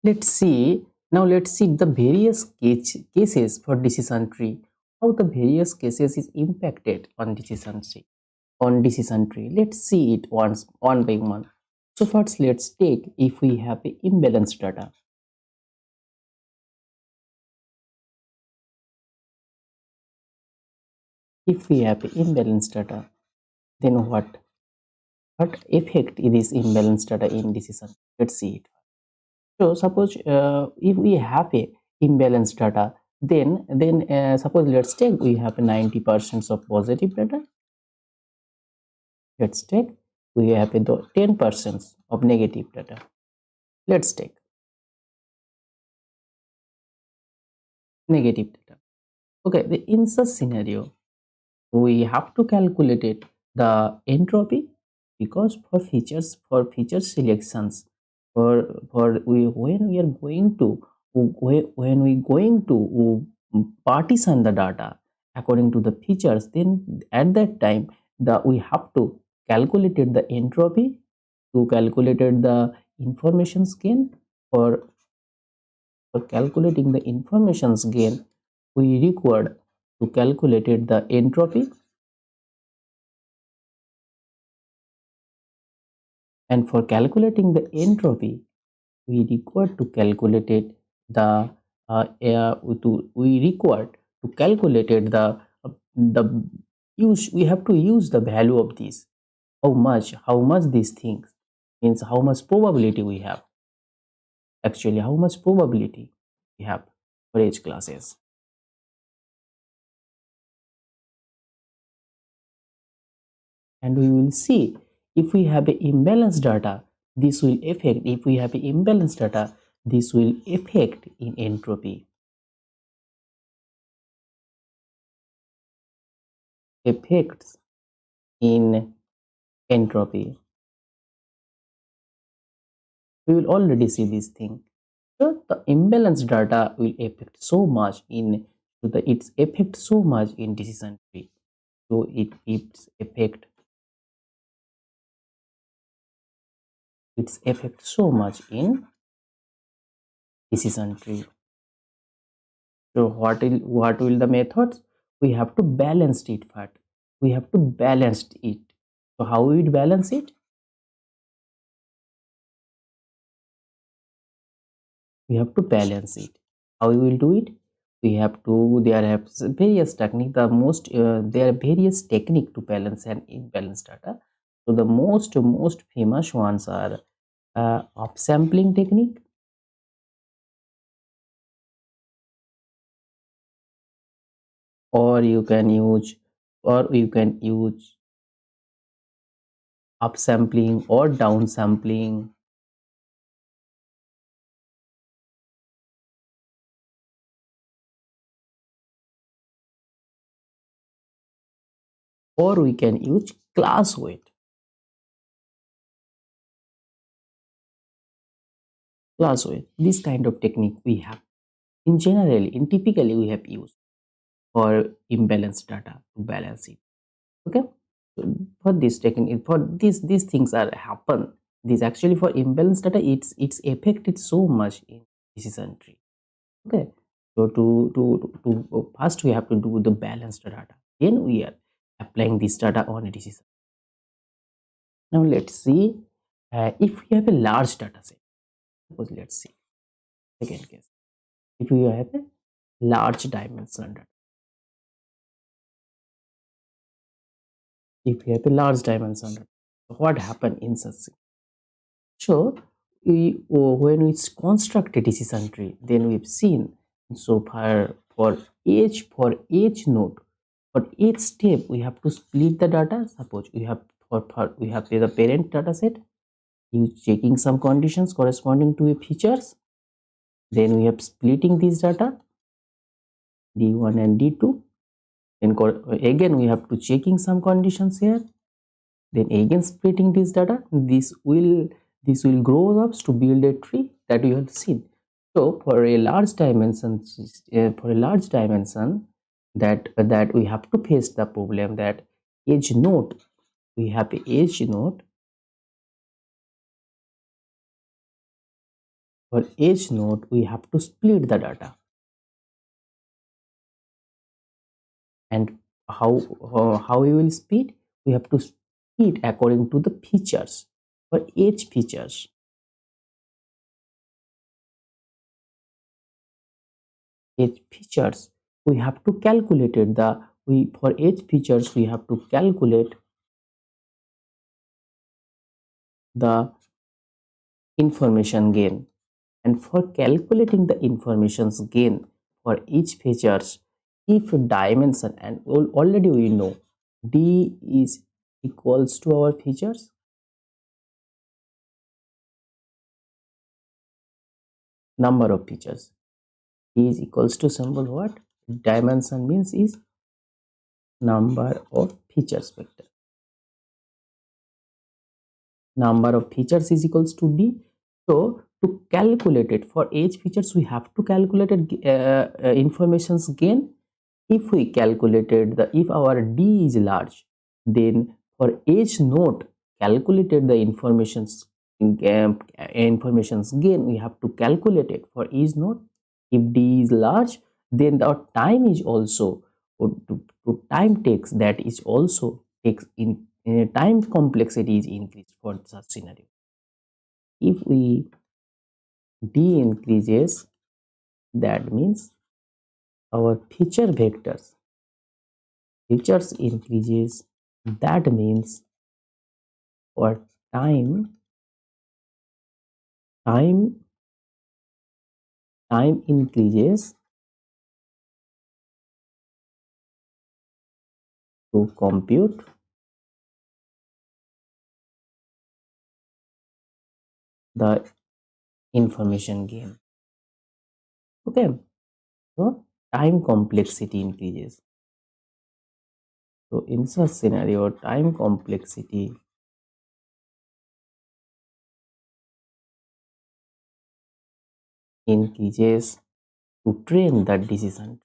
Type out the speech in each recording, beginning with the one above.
Let's see the various cases for decision tree. How the various cases is impacted on decision tree. Let's see it once one by one. So first, let's take if we have a imbalanced data. If we have imbalanced data, then what effect is this imbalanced data in decision? Let's see it. So suppose if we have a imbalanced data, then suppose let's take we have 90% of positive data. Let's take we have a 10% of negative data. Let's take negative data. Okay, in such scenario, we have to calculate it the entropy, because for feature selections, for we when we are going to when we going to partition the data according to the features, then at that time we have to calculate the entropy, to calculate the information gain. For calculating the information gain, we required to calculate the entropy, and for calculating the entropy we require to calculate the we require to calculate the use we have to use the value of this, how much these things means, how much probability we have, actually how much probability we have for each classes. And we will see if we have a imbalanced data, this will affect, if we have a imbalanced data, this will affect in entropy, effects in entropy. We will already see this thing. So the imbalanced data will affect so much in, so the its affect so much in decision tree. So its affect so much in decision tree. So what will the methods? We have to balance it first. We have to balance it. So how we balance it? We have to balance it. How we will do it? We have to, there are various technique, the most there are various technique to balance and imbalance data. So the most famous ones are upsampling technique, or you can use upsampling or downsampling, or we can use class weight. This kind of technique we have in generally, in typically we have used for imbalanced data to balance it. Okay, so for this technique, for these things are happen, this actually for imbalanced data, it's affected so much in decision tree. Okay, so to first we have to do the balanced data, then we are applying this data on a decision. Now let's see, if we have a large data set. Suppose let's see second case, if we have a large dimensional data, if we have a large dimensional data, what happen in such? So when we construct a decision tree, then we've seen, so for each node, for each step we have to split the data. Suppose we have we have the parent data set, you checking some conditions corresponding to a features, then we have splitting this data d1 and d2, then again we have to checking some conditions here, then again splitting this data. This will grow up to build a tree that you have seen. So for a large dimension, that we have to face the problem that edge node, we have a edge node, For each node we have to split the data. And how we will split? We have to split according to the features. For each features we have to calculate it. We for each features we have to calculate the information gain. And for calculating the informations gain for each features, if dimension, and already we know d is equals to our features, number of features, d is equals to symbol what? Dimension means is number of features vector. Number of features is equals to d. So to calculate it, for each features we have to calculate it, informations gain. If we calculated if our d is large, then for each node calculated the informations gain, we have to calculate it for each node. If d is large, then the time is also to time takes, that is also takes in a time complexity is increased for such scenario. If we d increases, that means our features increases, that means for time time time increases to compute the information gain. Okay, so time complexity increases. So in such scenario, time complexity increases to train the decision.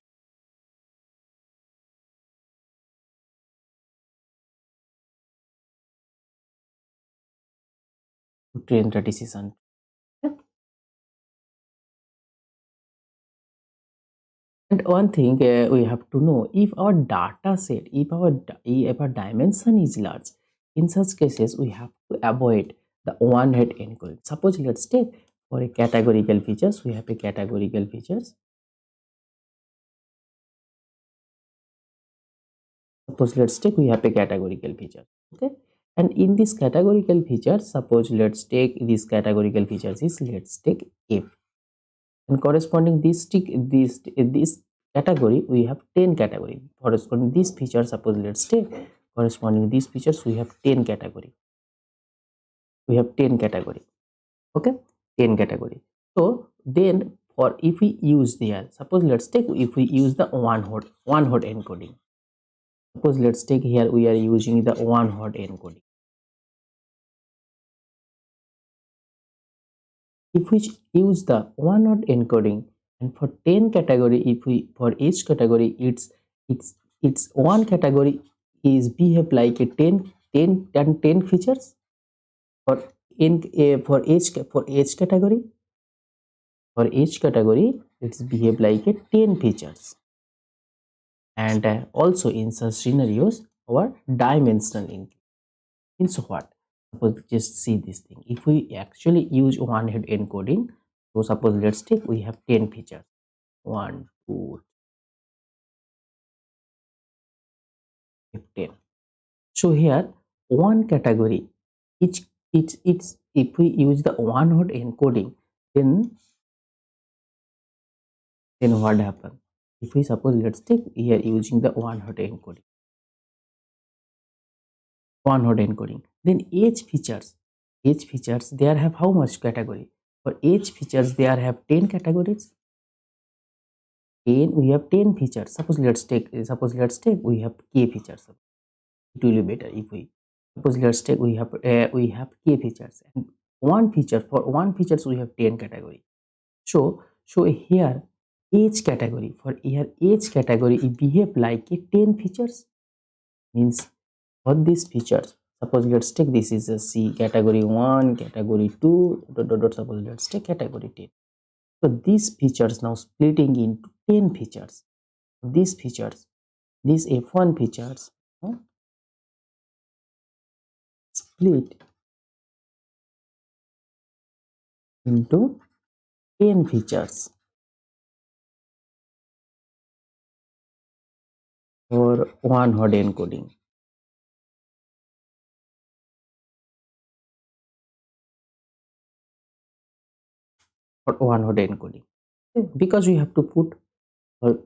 To train the decision. And one thing we have to know, if our data set, if our dimension is large, in such cases we have to avoid the one hot encoding. Suppose let's take for a categorical features, we have a categorical features. Suppose let's take we have a categorical feature. Okay, and in this categorical feature, suppose let's take this categorical features is, let's take if, and corresponding this category we have 10 category. Corresponding these features, suppose let's take corresponding these features we have 10 category. We have 10 category. Okay, 10 category. So then for if we use there, suppose let's take if we use the one hot encoding. Suppose let's take here we are using the one hot encoding. If we use the one hot encoding, and for 10 category, if we for each category it's one category is behave like a 10 features. For in for each category it's behave like a 10 features. And also in such scenarios our dimensional increase means what? Suppose just see this thing, if we actually use one hot encoding, so suppose let's take we have 10 features, 1 2 10. So here one category, it's if we use the one hot encoding, then what happen? If we suppose let's take here using the one hot encoding, then each features there have how much category? For each features there have 10 categories. 10 we have 10 features. Suppose let's take we have k features. It will be better if we suppose let's take we have k features, and one feature, for one features we have 10 category. So here each category, for here each category it behave like a 10 features. Means for these features, Suppose let's take this is a C category 1, category 2, dot, dot, dot, suppose let's take category 10. So these features now splitting into 10 features. These features, these F1 features split into 10 features for one hot encoding. For one hot encoding. Okay, because we have to put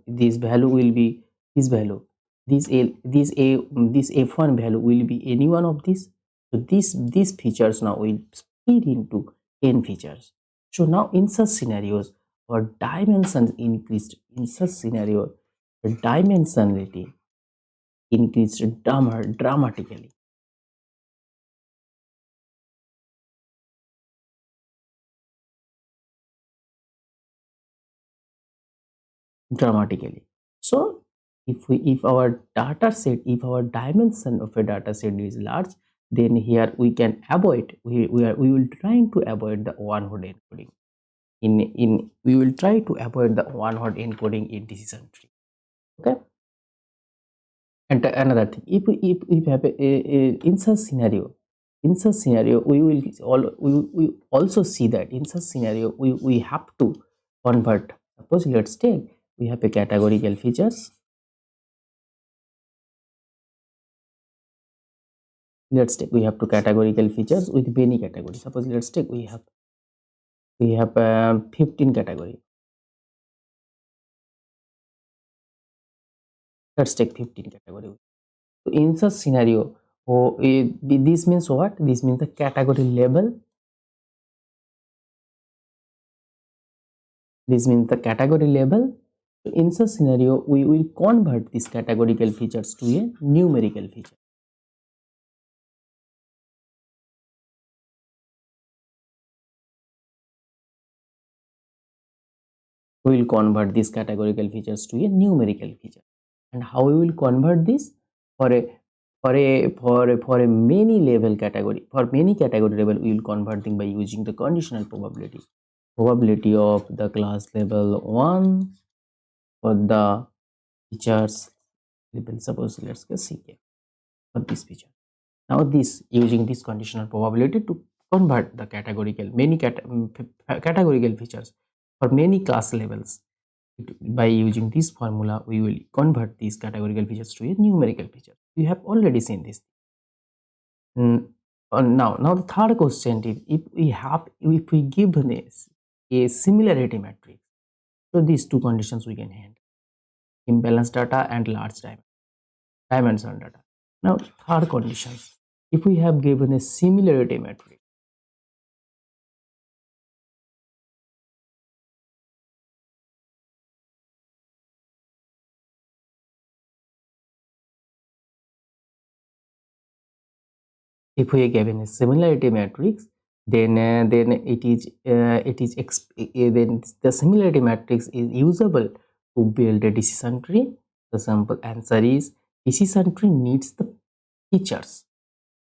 this value will be this value, this F1 value will be any one of these. So these features now will split into 10 features. So now in such scenarios our dimensions increased. In such scenario the dimensionality increased dramatically. Dramatically. So if our data set, if our dimension of a data set is large, then here we can avoid, we will trying to avoid the one hot encoding. In we will try to avoid the one hot encoding in decision tree. Okay. And another thing, if have in such scenario we also see that in such scenario we have to convert. Suppose let's take we have a categorical features. Let's take we have two categorical features with many categories. Suppose let's take we have 15 category. Let's take 15 category. So in such scenario, this means what? This means the category label. This means the category label. So in such scenario, we will convert these categorical features to a numerical feature. We will convert these categorical features to a numerical feature. And how we will convert this? For a many level category, for many category level, we will convert them by using the conditional probability. Probability of the class level 1 for the features level. Suppose let's get CK for this feature. Now this using this conditional probability to convert the categorical categorical features for many class levels. By using this formula we will convert these categorical features to a numerical feature. We have already seen this. Now the third question is, if we give this a similarity matrix, so these two conditions we can handle: imbalanced data and large dimensional data. Now third conditions, if we have given a similarity matrix, if we are given a similarity matrix, then then the similarity matrix is usable to build a decision tree. The simple answer is decision tree needs the features.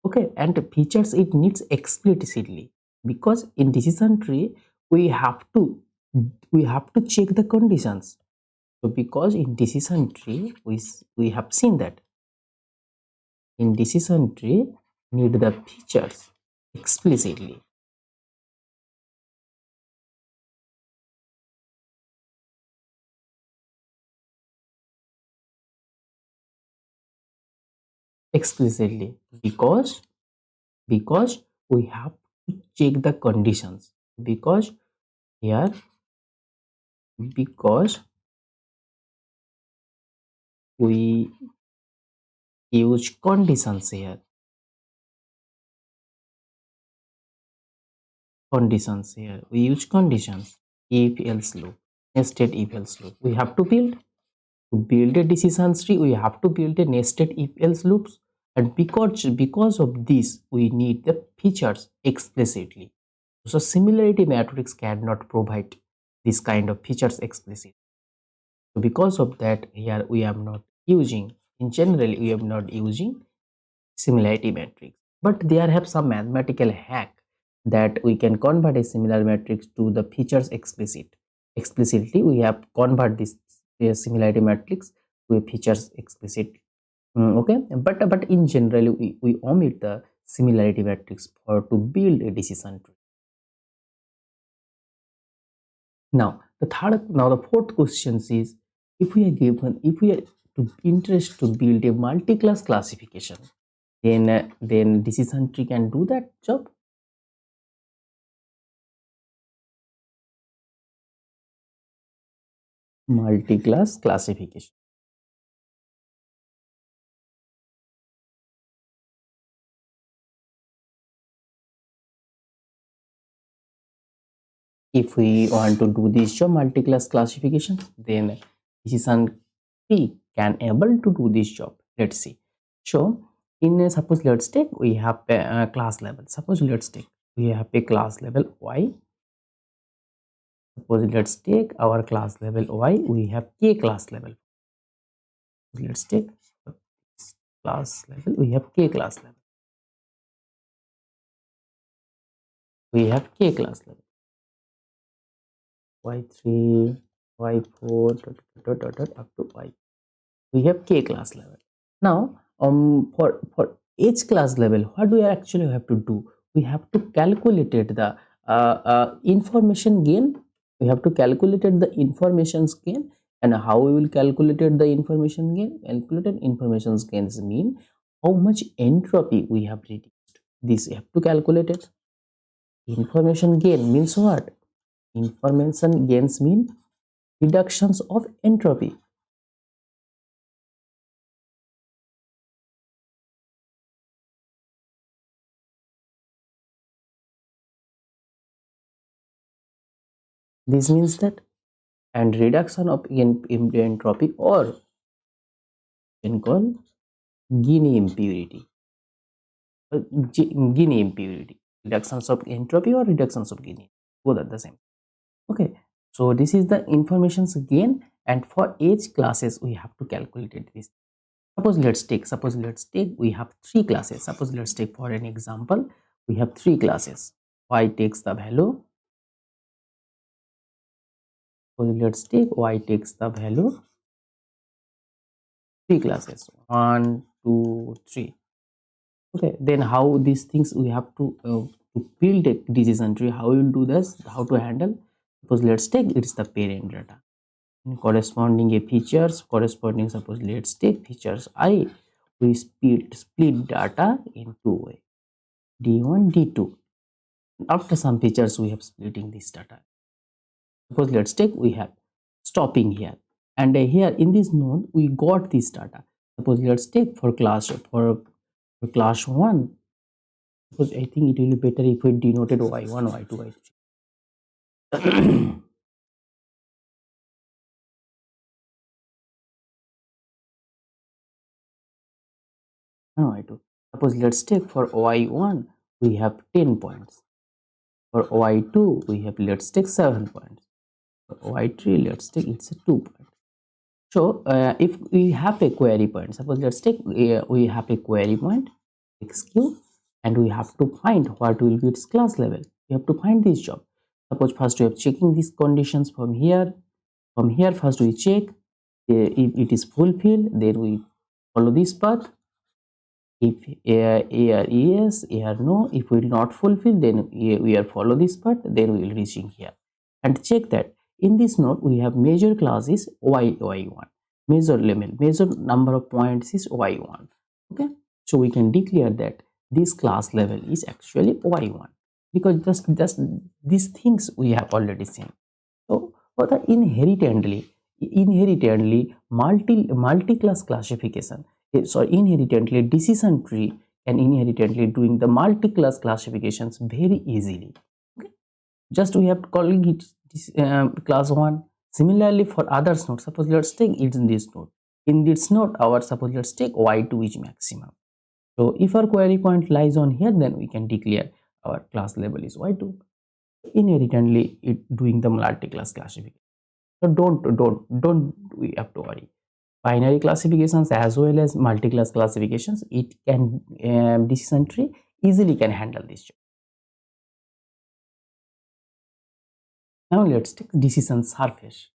Okay, and the features it needs explicitly, because in decision tree we have to check the conditions. So because in decision tree we have seen that in decision tree need the features explicitly. Explicitly because we have to check the conditions, because here because we use conditions here, we use conditions, if else loop, nested if else loop. We have to build a decision tree, we have to build a nested if else loops, and because of this we need the features explicitly. So similarity matrix cannot provide this kind of features explicitly. So because of that, here we are not using, in general we are not using similarity matrix. but there have some mathematical hack that we can convert a similar matrix to the features explicitly. We have convert this similarity matrix to a features explicit. Okay, but in general we omit the similarity matrix for to build a decision tree. Now the fourth question is, if we are interested to build a multi-class classification, then decision tree can do that job. Multi-class classification. If we want to do this job multi-class classification, then decision tree can able to do this job. Let's see. So suppose let's take we have a class level. Suppose let's take we have a class level y. Suppose let's take our class level y. We have k class level. Let's take class level. We have k class level. We have k class level. Y3, Y4, up to Y. We have k class level. Now, for each class level, what do we actually have to do? We have to calculate the information gain. We have to calculate the information gain, and how we will calculate the information gain? Calculated information gains mean how much entropy we have reduced. This we have to calculate it. Information gain means what? Information gains mean reductions of entropy. This means that, and reduction of entropy, or can call Guinea impurity. Guinea impurity. Reductions of entropy or reductions of Guinea. Both are the same. Okay. So this is the information gain, and for each classes we have to calculate this. Suppose let's take we have three classes. Suppose let's take for an example we have three classes. Y takes the value. So let's take y takes the value three classes 1 2 3. Okay, then how these things we have to build a decision tree, how we will do this, how to handle. Suppose let's take it's the parent data and corresponding a features corresponding. Suppose let's take features I. We split data in two way, d1 d2. After some features we have splitting this data. Suppose let's take we have stopping here, and here in this node we got this data. Suppose let's take for class 1. Suppose I think it will be better if we denoted y1 y2 y3. No, y2. Suppose let's take for y1 we have 10 points. For y2 we have, let's take 7 points. For y3 let's take it's a 2 point. So if we have a query point, suppose let's take we have a query point xq, and we have to find what will be its class level. We have to find this job. Suppose first we have checking these conditions from here. From here first we check if it is fulfilled, then we follow this path. If AR yes, AR no. If we will not fulfill, then we are follow this path, then we will reaching here. And check that in this node we have major class is y1, major number of points is y1. Okay, so we can declare that this class level is actually y1, because just these things we have already seen. So for the inherently multi-class classification, inherently decision tree can inherently doing the multi-class classifications very easily. Okay, just we have to call it this, class 1. Similarly for other nodes, suppose let's take it in this node. In this node our, suppose let's take y2 is maximum. So if our query point lies on here, then we can declare our class level is y2. Inherently it doing the multi-class classification. So don't we have to worry. Binary classifications as well as multi-class classifications, it can decision tree easily can handle this job. Now let's take decision surface.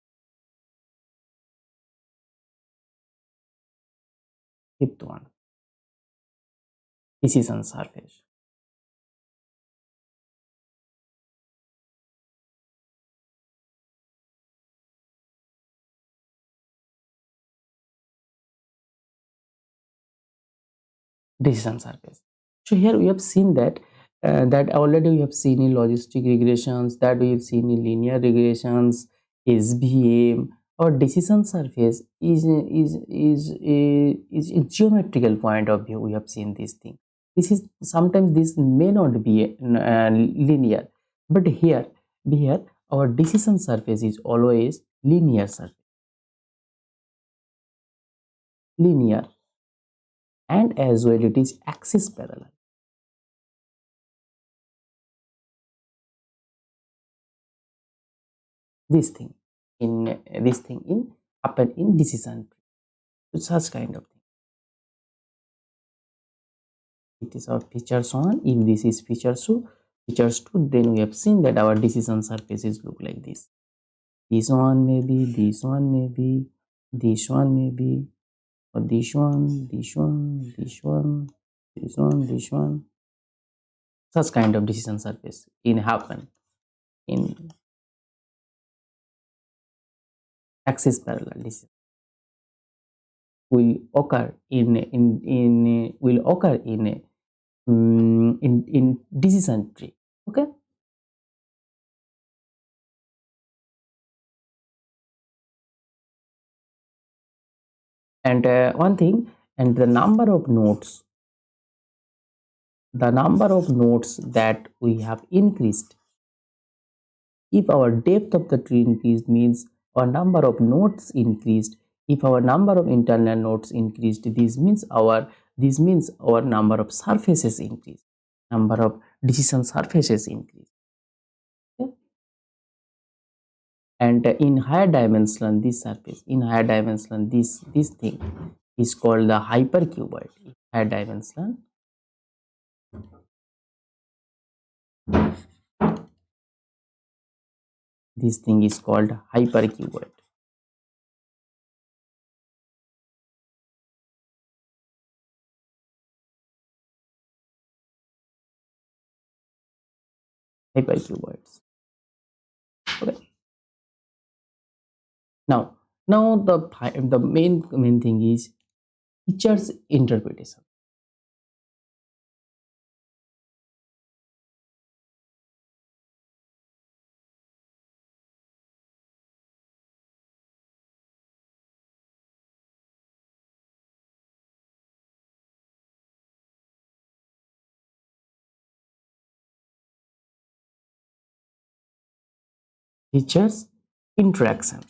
Fifth one, decision surface. Decision surface. So here we have seen that that already we have seen in logistic regressions, that we have seen in linear regressions, SVM. Our decision surface is a geometrical point of view. We have seen this thing. This is sometimes this may not be linear, but here our decision surface is always linear surface, linear, and as well it is axis parallel. This thing in happen in decision tree. So such kind of thing. It is our features one. If this is features two, then we have seen that our decision surfaces look like this. This one maybe, this one maybe, this one maybe, or this one, this one, this one, this one, this one. Such kind of decision surface in happen in axis parallel decision will occur in will occur in decision tree. Okay, and one thing, and the number of nodes that we have increased, if our depth of the tree increased means our number of nodes increased. If our number of internal nodes increased, this means our number of surfaces increased, number of decision surfaces increased. Okay? And in higher dimension, this surface in higher dimension, this thing is called the hypercuboid. Higher dimension, this thing is called hypercuboid. Hypercuboids. Okay. Now the main thing is features interpretation. Features interaction.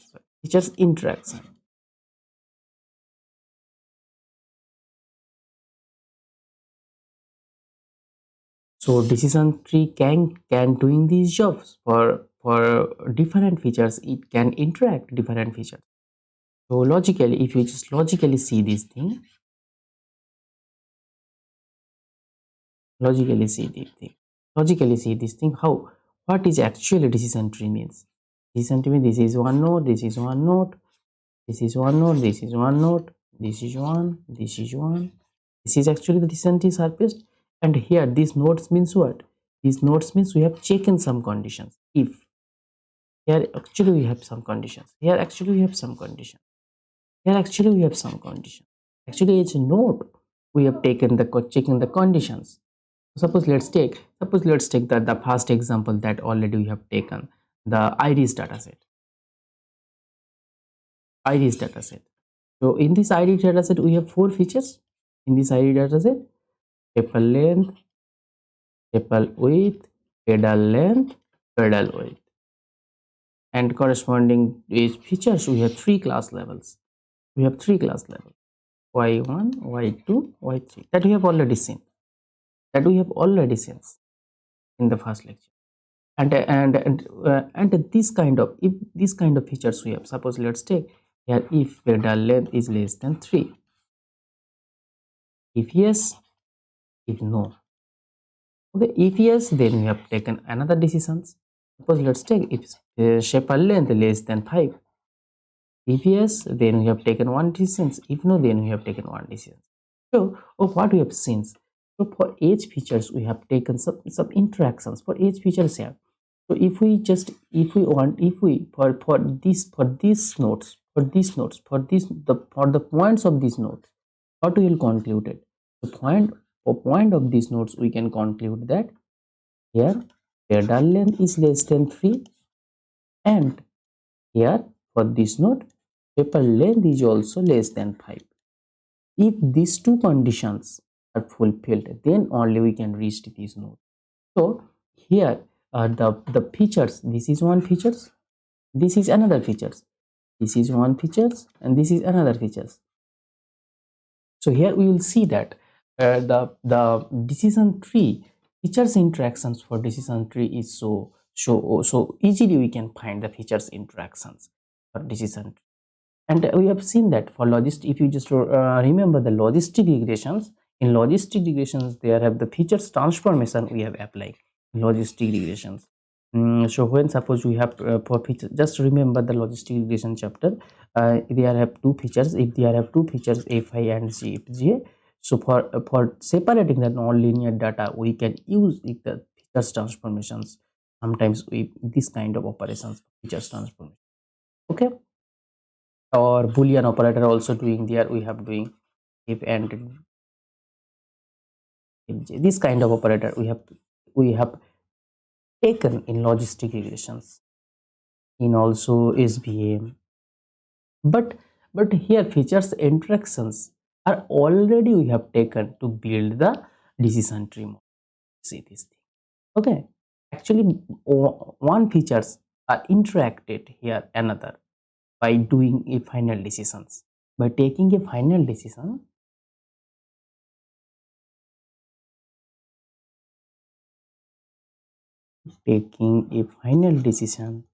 Features interaction. So decision tree can doing these jobs for different features. It can interact different features. So logically, if you just logically see this thing, logically see this thing, how what is actually decision tree means. Decision tree means this is one node, this is one node, this is one node, this is one node, this is one, this is one. This is actually the decision tree surface, and here these nodes means what? These nodes means we have checked some conditions. If here actually we have some conditions, here actually we have some conditions, here actually we have some conditions. Actually, each node we have taken the checking the conditions. Suppose let's take the first example that already we have taken, the iris dataset. Iris dataset. So in this iris dataset we have four features. In this iris dataset, staple length, staple width, pedal length, pedal width, and corresponding to each features we have three class levels. We have three class levels: y1, y2, y3. That we have already seen. That we have already seen in the first lecture. And this kind of, if this kind of features we have, suppose let's take here, if pedal length is less than 3, if yes, if no. Okay, if yes, then we have taken another decisions. Suppose let's take if shaper length less than 5. If yes, then we have taken one decision. If no, then we have taken one decision. So, what we have seen. So, for each features, we have taken some interactions for each features here. So, if we want, if we for these nodes, for the points of these nodes, what we will conclude it. The point of these nodes, we can conclude that here radar length is less than 3, and here for this node paper length is also less than 5. If these two conditions are fulfilled, then only we can reach this node. So here the features, this is one features, this is another features, this is one features, and this is another features. So here we will see that the decision tree features interactions for decision tree is so easily we can find the features interactions for decision tree. And we have seen that for logistic, if you just remember the logistic regressions, in logistic regressions there have the features transformation we have applied in logistic regressions. So when suppose we have for feature, just remember the logistic regression chapter, there have two features. If there have two features fi and gfga, so for separating the non-linear data we can use the features transformations sometimes with this kind of operations, features transformation. Okay, or boolean operator also doing there, we have doing if and this kind of operator we have taken in logistic regressions, in also SVM. But here features interactions are already we have taken to build the decision tree model. See this thing. Okay, actually one features are interacted here another by doing a final decisions. By taking a final decision, taking a final decision,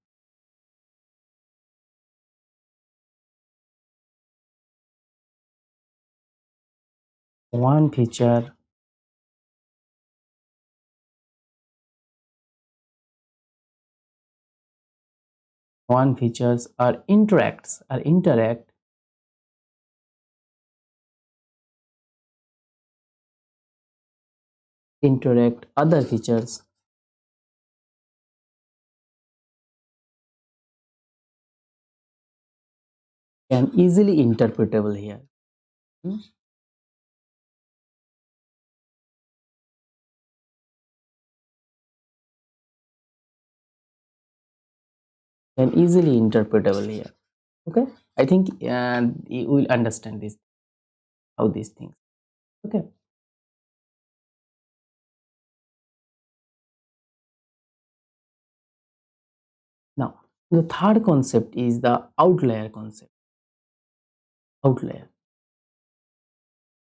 one feature one features are interact other features can easily interpretable here. Hmm? Can easily interpretable here. Okay, I think you will understand this, how these things. Okay, now the third concept is the outlier concept. Outlier,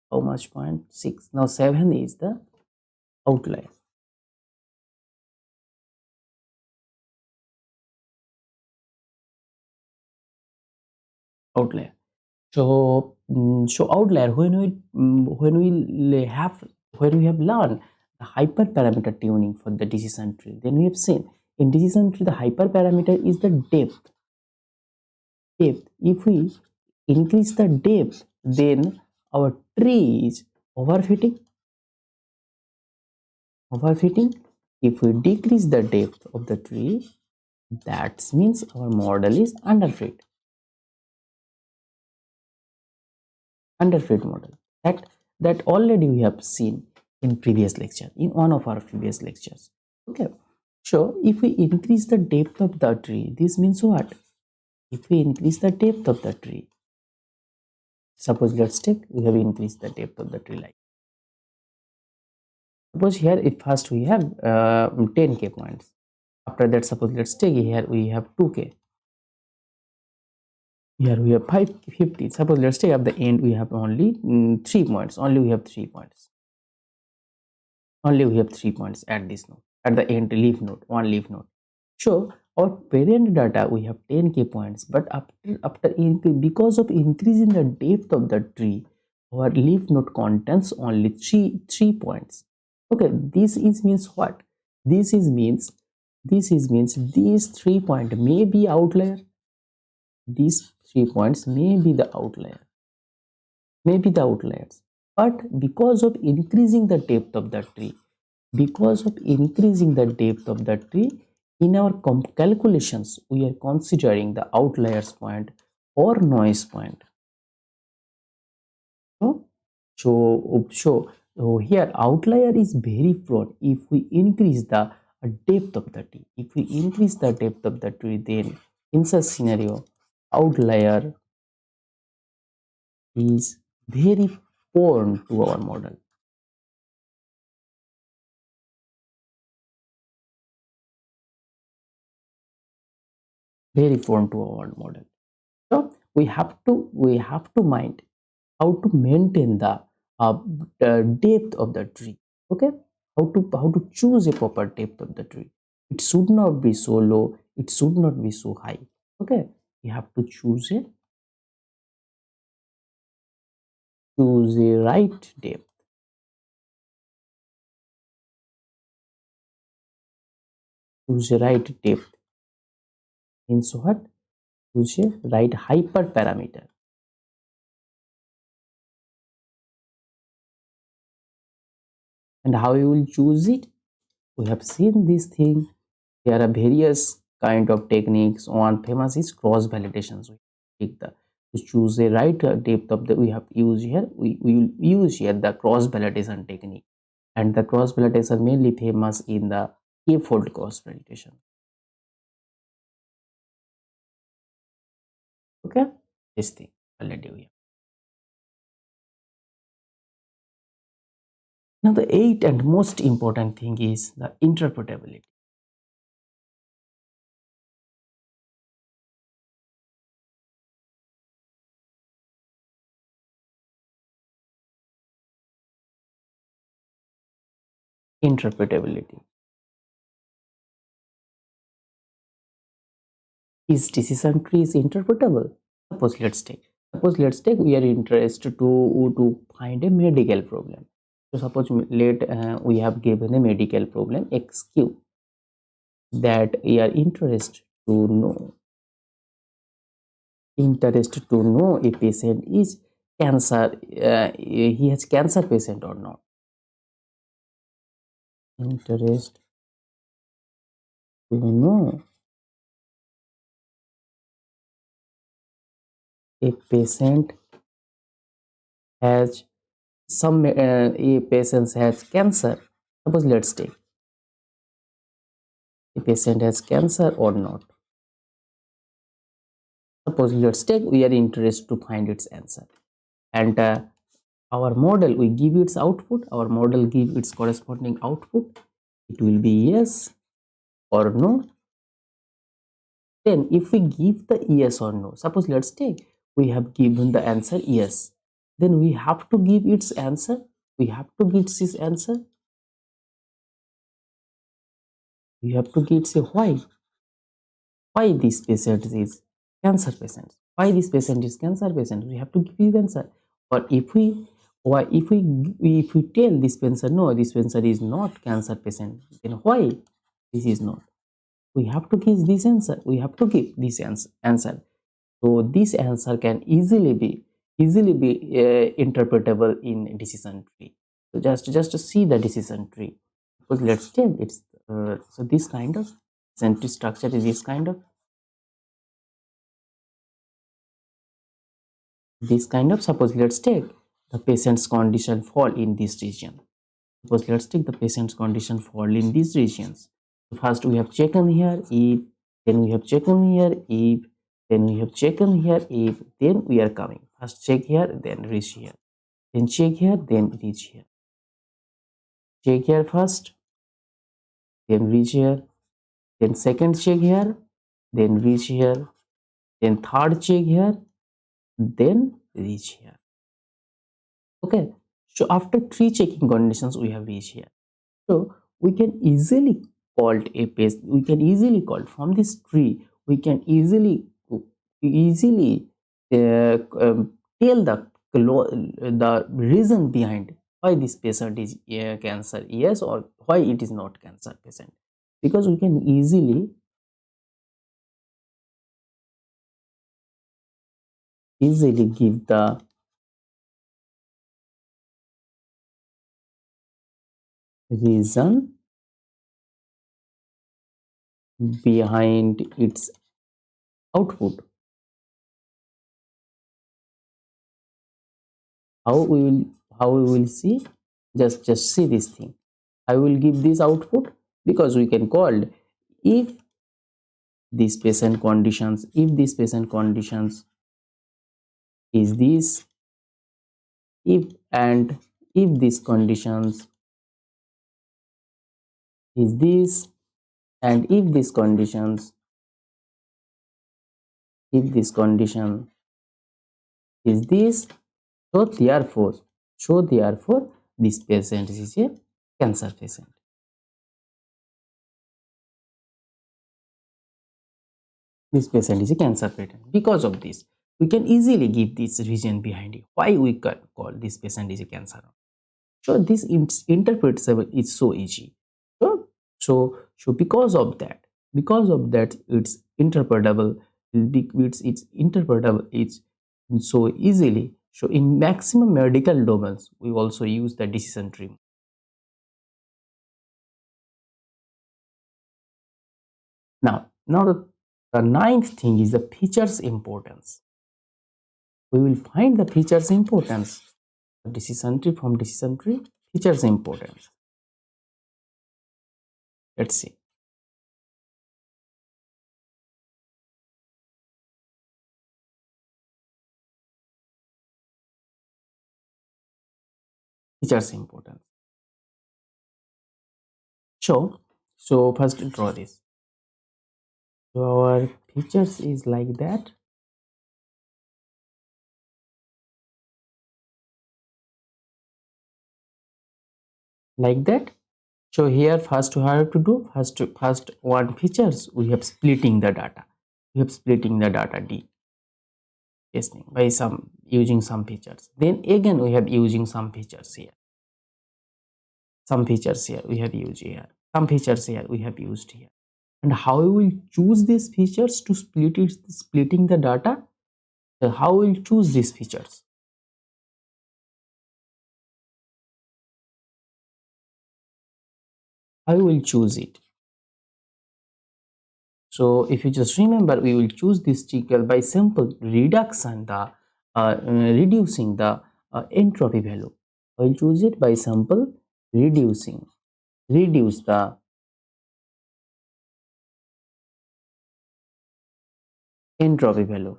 how much? 0.6. Now 7 is the outlier. Outlier. So outlier, when we have learned the hyperparameter tuning for the decision tree, then we have seen in decision tree the hyperparameter is the depth. If we increase the depth, then our tree is overfitting. If we decrease the depth of the tree, that means our model is underfit model. That already we have seen in previous lecture, in one of our previous lectures. Okay, so if we increase the depth of the tree, this means what? If we increase the depth of the tree, suppose let's take we have increased the depth of the tree, like suppose here if first we have 10k points, after that suppose let's take here we have 2k, here we have 550, suppose let's take at the end we have only 3 points, only we have 3 points at this node, at the end leaf node, one leaf node. So our parent data we have 10k points, but because of increasing the depth of the tree, our leaf node contains only three points. Okay, this is means what? This is means these 3 points may be outlier. These 3 points may be the outliers. But because of increasing the depth of the tree, in our calculations, we are considering the outliers point or noise point. No? So here outlier is very prone if we increase the depth of the tree. If we increase the depth of the tree, then in such scenario, outlier is very prone to our model. Very prone to our model. So we have to mind how to maintain the depth of the tree. Okay, how to choose a proper depth of the tree. It should not be so low, it should not be so high. Okay, we have to choose a right depth. Choose a right depth means what? Choose a right hyperparameter. And how you will choose it? We have seen this thing. There are various kind of techniques. One famous is cross validations. We take the to choose a right depth of the we have used here. We will use here the cross validation technique, and the cross validation mainly famous in the k-fold cross validation. Okay, this thing already we have. Now the eighth and most important thing is the interpretability. Interpretability. Is decision tree is interpretable? Suppose let's take we are interested to find a medical problem. So suppose let we have given a medical problem xq that we are interested to know a patient is cancer, he has cancer patient or not. Interest to know a patient has a patient has cancer. Suppose let's take a patient has cancer or not. Suppose let's take we are interested to find its answer, and our model we give its output. Our model give its corresponding output. It will be yes or no. Then if we give the yes or no, suppose let's take we have given the answer yes, then we have to give its answer. We have to give this answer. We have to give say why this patient is cancer patient. Why this patient is cancer patient? We have to give the answer. Or if we tell this patient no, this patient is not cancer patient, then why this is not? We have to give this answer. We have to give this answer. So this answer can easily be interpretable in decision tree. So just to see the decision tree. Because let's take it's so this kind of decision tree structure is this kind of. Suppose let's take the patient's condition fall in this region. Suppose let's take the patient's condition fall in these regions. So first we have checked here if, then we have checked here if, then we have checked here if, then we are coming. First check here, then reach here. Then check here, then reach here. Check here first, then reach here. Then second check here, then reach here. Then third check here, then reach here. Okay. So after three checking conditions, we have reached here. So we can easily call a page. We can easily call from this tree. We can easily tell the reason behind why this patient is cancer yes or why it is not cancer patient, because we can easily give the reason behind its output. How we will see, just see this thing. I will give this output because we can call if this patient conditions is this, if and if this conditions is this, and if this condition is this, so therefore this patient is a cancer patient. This patient is a cancer patient. Because of this, we can easily give this reason behind it why we can call this patient is a cancer. So this interpretable is so easy. So because of that it's interpretable. It's interpretable, it's so easily. So in maximum medical domains we also use the decision tree. Now the ninth thing is the features importance. We will find the features importance. Decision tree, from decision tree, features importance. Let's see. Features importance. So first draw this. So our features is like that. Like that. So here first we have to do first one features we have splitting the data. We have splitting the data D testing by some using some features. Then again we have using some features here. Some features here we have used here. Some features here we have used here. And how we will choose these features to splitting the data? So how we will choose these features? How we will choose it? So if you just remember, we will choose this trickle by simple reduction, reducing the entropy value. I will choose it by simple reduce the entropy value.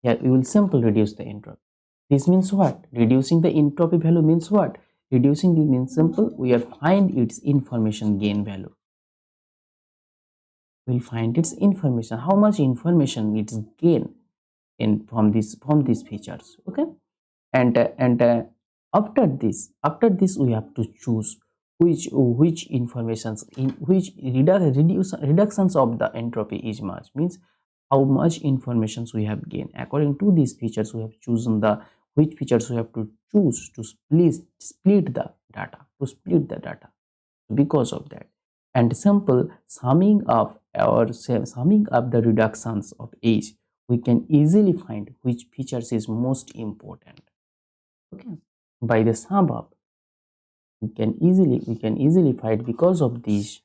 Yeah, we will simple reduce the entropy. This means what? Reducing the entropy value means what? Reducing this means simple. We are find its information gain value. We'll find its information. How much information it's gain in from these features. Okay. And after this we have to choose which informations in which reductions of the entropy is much, means how much informations we have gained. According to these features we have chosen the which features we have to choose to split the data because of that. And simple summing up the reductions of age, we can easily find which features is most important. Okay, by the sum up we can easily find because of this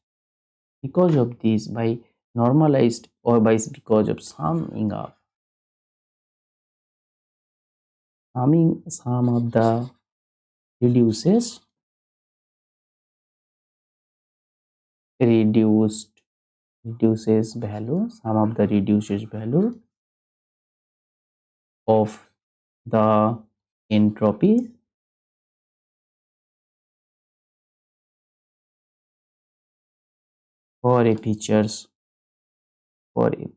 by normalized or by because of sum of the reduces reduced reduces value sum of the reduces value of the entropy for a features for a,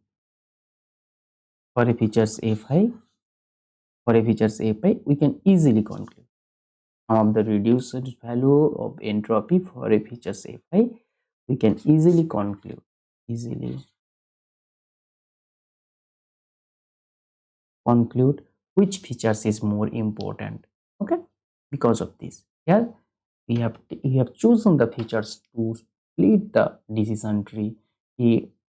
for a features fi for a features fi, we can easily conclude of the reduced value of entropy for a features fi, we can easily conclude which features is more important. Okay, because of this, here we have chosen the features to split the decision tree,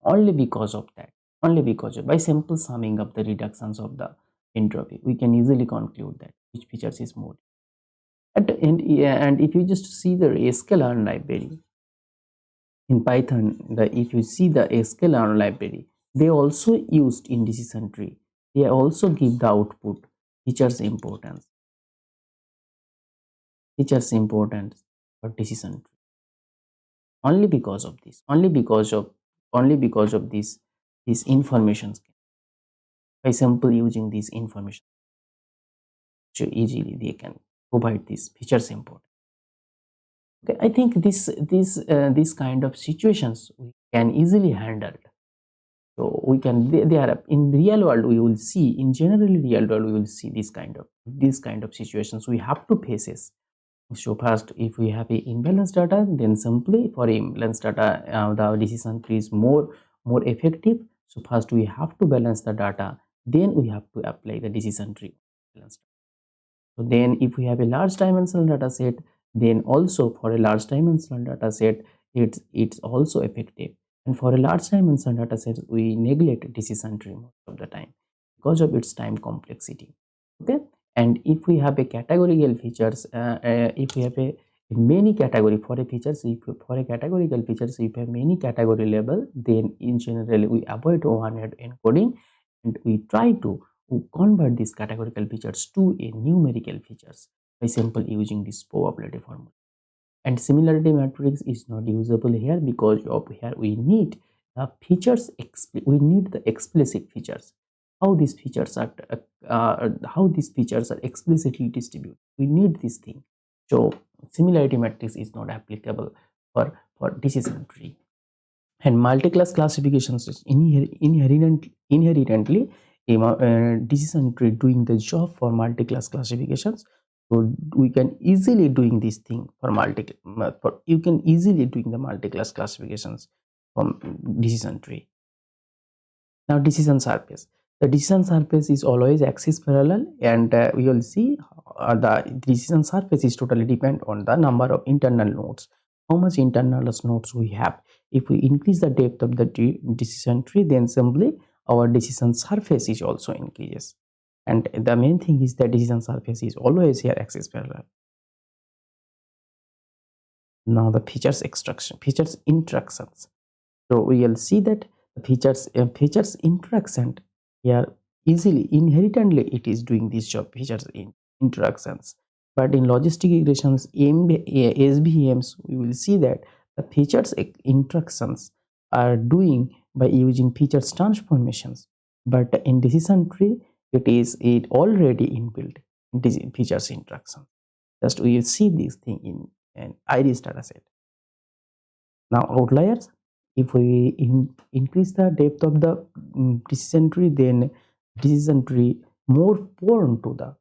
only because of that, only because of, by simple summing up the reductions of the entropy, we can easily conclude that which features is more. And if you just see the sklearn library in Python, if you see the sklearn library, they also used in decision tree. They also give the output features importance, for decision tree, only because of this, only because of these informations, by simple using these information, so easily they can provide these features important. Okay, I think this kind of situations we can easily handle. So we can, they are in real world, we will see, in generally real world we will see this kind of situations we have to face it. So first, if we have a imbalanced data, then simply for imbalanced data, the decision tree is more effective. So first we have to balance the data, then we have to apply the decision tree balance. So then if we have a large dimensional data set, then also for a large dimensional data set, it's also effective. And for a large dimensional data set, we neglect decision tree most of the time because of its time complexity. Okay. And if we have a categorical features, if we have a many category for a features, if for a categorical features, if we have many category level, then in general we avoid overhead encoding, and we try to convert these categorical features to a numerical features by simply using this probability formula. And similarity matrix is not usable here, because of here we need the features, we need the explicit features, how these features are explicitly distributed, we need this thing. So similarity matrix is not applicable for decision tree. And multi-class classifications is inherently a decision tree doing the job for multi-class classifications. So we can easily doing this thing for you can easily doing the multi-class classifications from decision tree. Now decision surface, the decision surface is always axis parallel, and we will see the decision surface is totally depend on the number of internal nodes, how much internal nodes we have. If we increase the depth of the decision tree, then simply our decision surface is also increases. And the main thing is that decision surface is always here axis parallel. Now the features extraction, features interactions. So we will see that the features interaction here easily inherently it is doing this job, features in interactions. But in logistic regressions, SVMs, we will see that the features interactions are doing by using features transformations. But in decision tree, it already inbuilt in features interaction. Just we will see this thing in an iris dataset. Now outliers, if we increase the depth of the decision tree, then decision tree more prone to the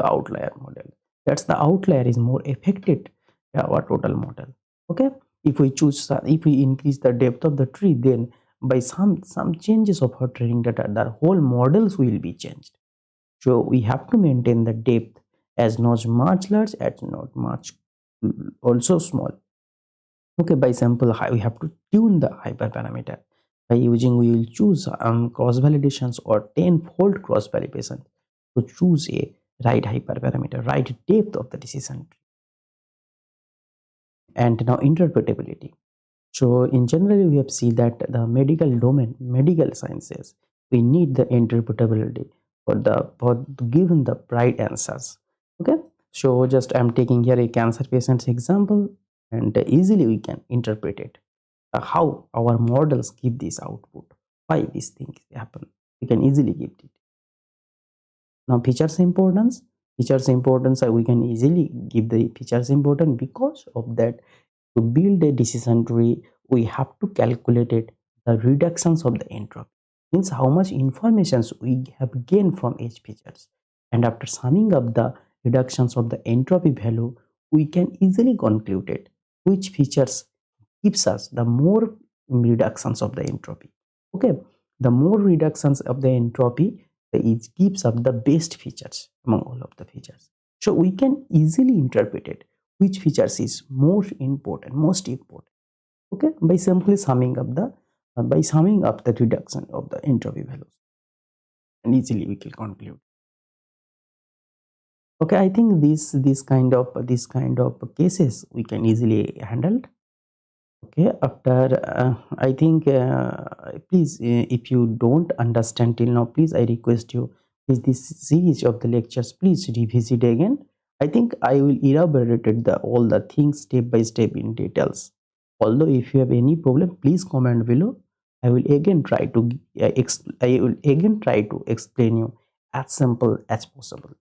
outlier model. That's the outlier is more affected our total model. Okay, if we increase the depth of the tree, then by some changes of our training data, the whole models will be changed. So we have to maintain the depth as not much large, as not much also small. Okay, by sample we have to tune the hyperparameter. By using, we will choose cross validations or 10-fold cross validation to choose a right hyperparameter, right depth of the decision tree. And now interpretability. So in general, we have seen that the medical domain, medical sciences, we need the interpretability for given the right answers. Okay, so just I'm taking here a cancer patient's example, and easily we can interpret it. How our models give this output, why these things happen, we can easily give it. Now features importance, we can easily give the features importance. Because of that, to build a decision tree, we have to calculate it, the reductions of the entropy, means how much information we have gained from each features, and after summing up the reductions of the entropy value, we can easily conclude it which features gives us the more reductions of the entropy. Okay, the more reductions of the entropy, it gives up the best features among all of the features. So we can easily interpret it which features is most important. Okay, by simply summing up the reduction of the entropy values, and easily we can conclude. Okay, I think this kind of cases we can easily handle. Okay, after I think please, if you don't understand till now, please I request you, please this series of the lectures, please revisit again. I think I will elaborate the all the things step by step in details. Although if you have any problem, please comment below. I will again try to I will again try to explain you as simple as possible.